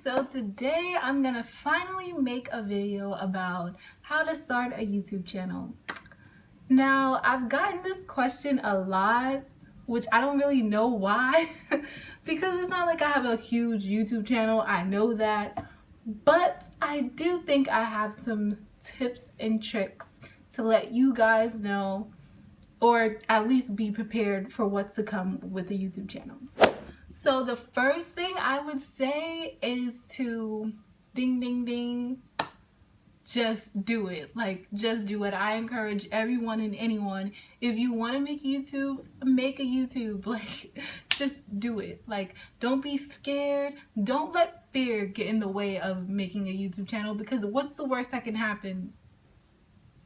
So today I'm gonna finally make a video about how to start a YouTube channel. Now, I've gotten this question a lot, which I don't really know why because it's not like I have a huge YouTube channel, I know that, but I do think I have some tips and tricks to let you guys know, or at least be prepared for what's to come with the YouTube channel. So the first thing I would say is to ding ding ding, just do it. Like, just do it. I encourage everyone and anyone, if you want to make YouTube, make a YouTube. Like, just do it. Like, don't be scared. Don't let fear get in the way of making a YouTube channel, because what's the worst that can happen?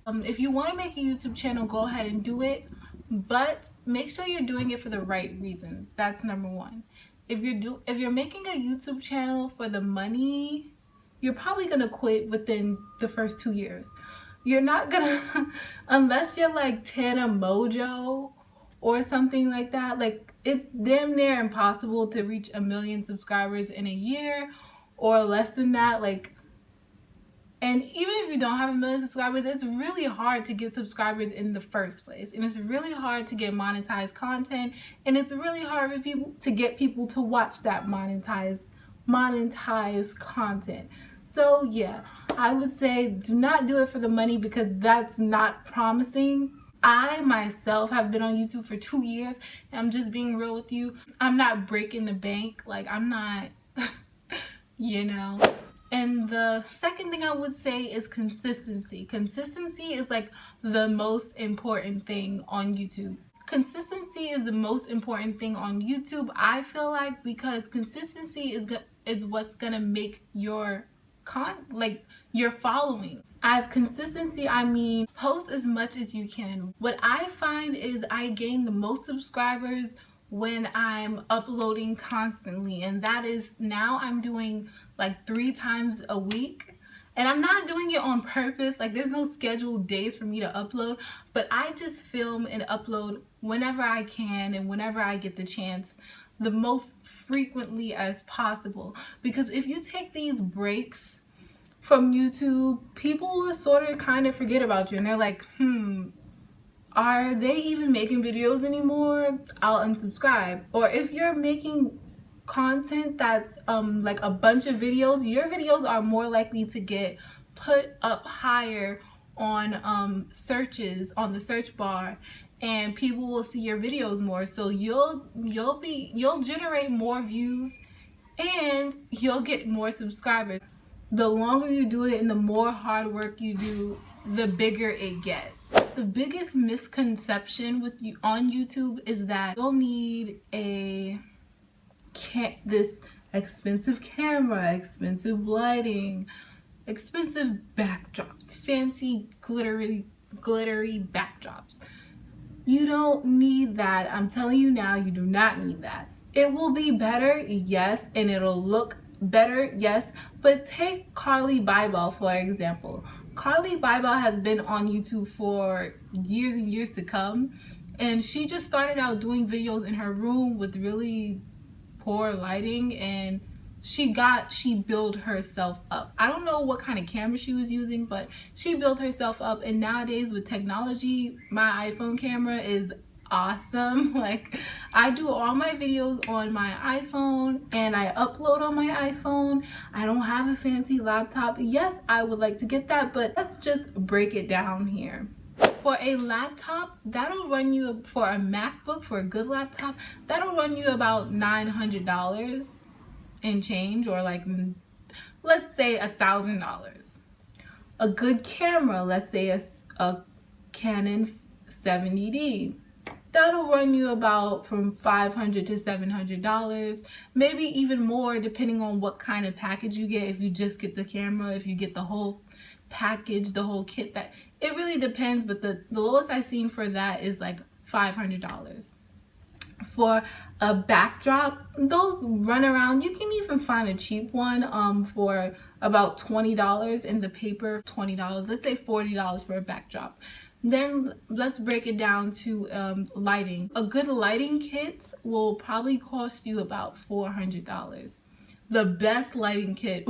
If you want to make a YouTube channel, go ahead and do it, but make sure you're doing it for the right reasons. That's number one. If you're making a YouTube channel for the money, you're probably gonna quit within the first 2 years. You're not gonna unless you're like Tana Mojo or something like that. Like, it's damn near impossible to reach 1 million subscribers in a year or less than that. Like, and even if you don't have 1 million subscribers, it's really hard to get subscribers in the first place. And it's really hard to get monetized content. And it's really hard for people to get people to watch that monetized content. So yeah, I would say do not do it for the money, because that's not promising. I myself have been on YouTube for 2 years, and I'm just being real with you. I'm not breaking the bank. Like, I'm not, you know. And the second thing I would say is consistency. Consistency is like the most important thing on YouTube. Consistency is the most important thing on YouTube, I feel like, because consistency is what's gonna make your your following. As consistency, I mean post as much as you can. What I find is I gain the most subscribers when I'm uploading constantly, and that is, now I'm doing like 3 times a week. And I'm not doing it on purpose. Like, there's no scheduled days for me to upload, but I just film and upload whenever I can and whenever I get the chance, the most frequently as possible. Because if you take these breaks from YouTube, people will sort of kind of forget about you, and they're like, are they even making videos anymore? I'll unsubscribe. Or if you're making content that's like a bunch of videos, your videos are more likely to get put up higher on searches on the search bar, and people will see your videos more. So you'll generate more views and you'll get more subscribers. The longer you do it and the more hard work you do, the bigger it gets. The biggest misconception with you on YouTube is that you'll need this expensive camera, expensive lighting, expensive backdrops, fancy glittery backdrops. You don't need that. I'm telling you now, you do not need that. It will be better, yes, and it'll look better, yes, but take Carly Bybel for example. Carly Bybel has been on YouTube for years and years to come, and she just started out doing videos in her room with really poor lighting, and she built herself up. I don't know what kind of camera she was using, but she built herself up. And nowadays with technology, my iPhone camera is awesome. Like, I do all my videos on my iPhone and I upload on my iPhone. I don't have a fancy laptop. Yes, I would like to get that, but let's just break it down here. For a laptop, that'll run you, for a MacBook, for a good laptop, that'll run you about $900 and change, or like, let's say $1,000. A good camera, let's say a Canon 70D, that'll run you about from $500 to $700, maybe even more depending on what kind of package you get. If you just get the camera, if you get the whole package, the whole kit, that it really depends, but the lowest I've seen for that is like $500. For a backdrop, those run around, you can even find a cheap one for about $20 in the paper, $20, let's say $40 for a backdrop. Then let's break it down to lighting. A good lighting kit will probably cost you about $400. the best lighting kit,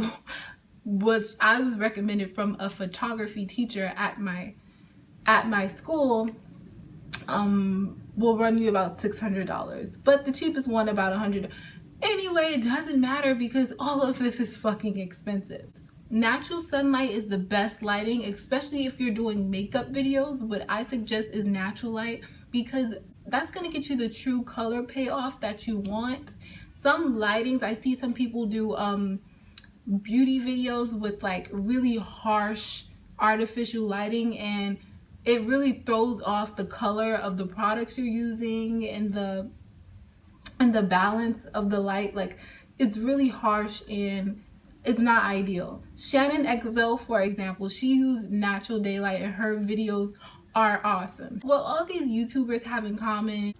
which I was recommended from a photography teacher at my school, will run you about $600, but the cheapest one about $100. Anyway, it doesn't matter because all of this is fucking expensive. Natural sunlight is the best lighting, especially if you're doing makeup videos. What I suggest is natural light, because that's going to get you the true color payoff that you want. Some lightings, I see some people do beauty videos with like really harsh artificial lighting, and it really throws off the color of the products you're using and the balance of the light. Like, it's really harsh and it's not ideal. Shannon XO, for example, she used natural daylight and her videos are awesome. What all these YouTubers have in common,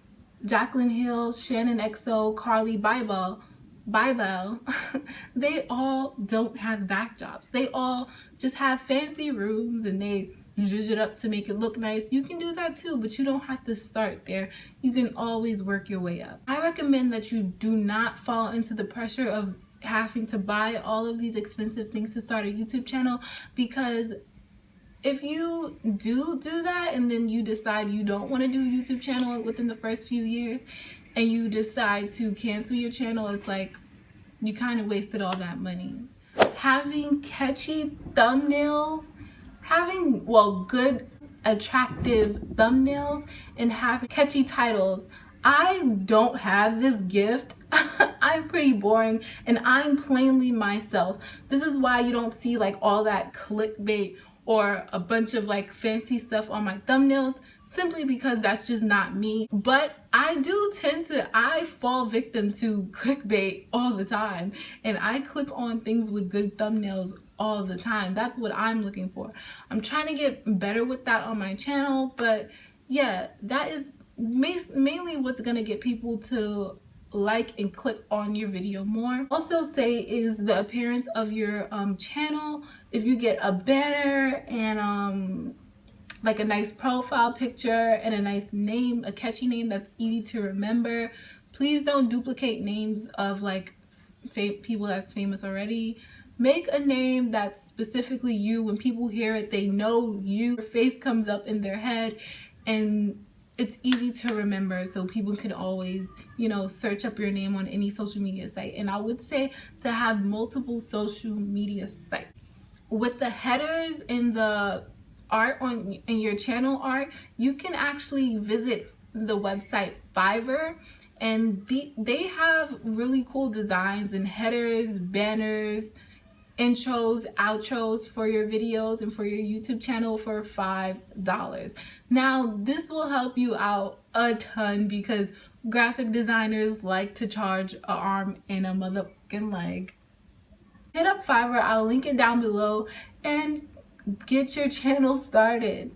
Jaclyn Hill, Shannon XO, Carly Bybel, they all don't have backdrops. They all just have fancy rooms and they zhuzh it up to make it look nice. You can do that too, but you don't have to start there. You can always work your way up. I recommend that you do not fall into the pressure of having to buy all of these expensive things to start a YouTube channel, because if you do that and then you decide you don't want to do a YouTube channel within the first few years and you decide to cancel your channel, it's like you kind of wasted all that money. Having catchy thumbnails, having good attractive thumbnails, and having catchy titles. I don't have this gift. I'm pretty boring and I'm plainly myself. This is why you don't see like all that clickbait or a bunch of like fancy stuff on my thumbnails, simply because that's just not me. But I fall victim to clickbait all the time, and I click on things with good thumbnails all the time. That's what I'm looking for. I'm trying to get better with that on my channel, but yeah, that is mainly what's gonna get people to like and click on your video more. Also say is the appearance of your channel. If you get a banner and like a nice profile picture and a nice name, a catchy name that's easy to remember. Please don't duplicate names of like people that's famous already. Make a name that's specifically you. When people hear it, they know you. Your face comes up in their head and it's easy to remember, so people can always, you know, search up your name on any social media site. And I would say to have multiple social media sites. With the headers and the art in your channel art, you can actually visit the website Fiverr, and they have really cool designs and headers, banners, intros, outros for your videos and for your YouTube channel for $5. Now, this will help you out a ton because graphic designers like to charge an arm and a motherfucking leg. Hit up Fiverr, I'll link it down below, and get your channel started.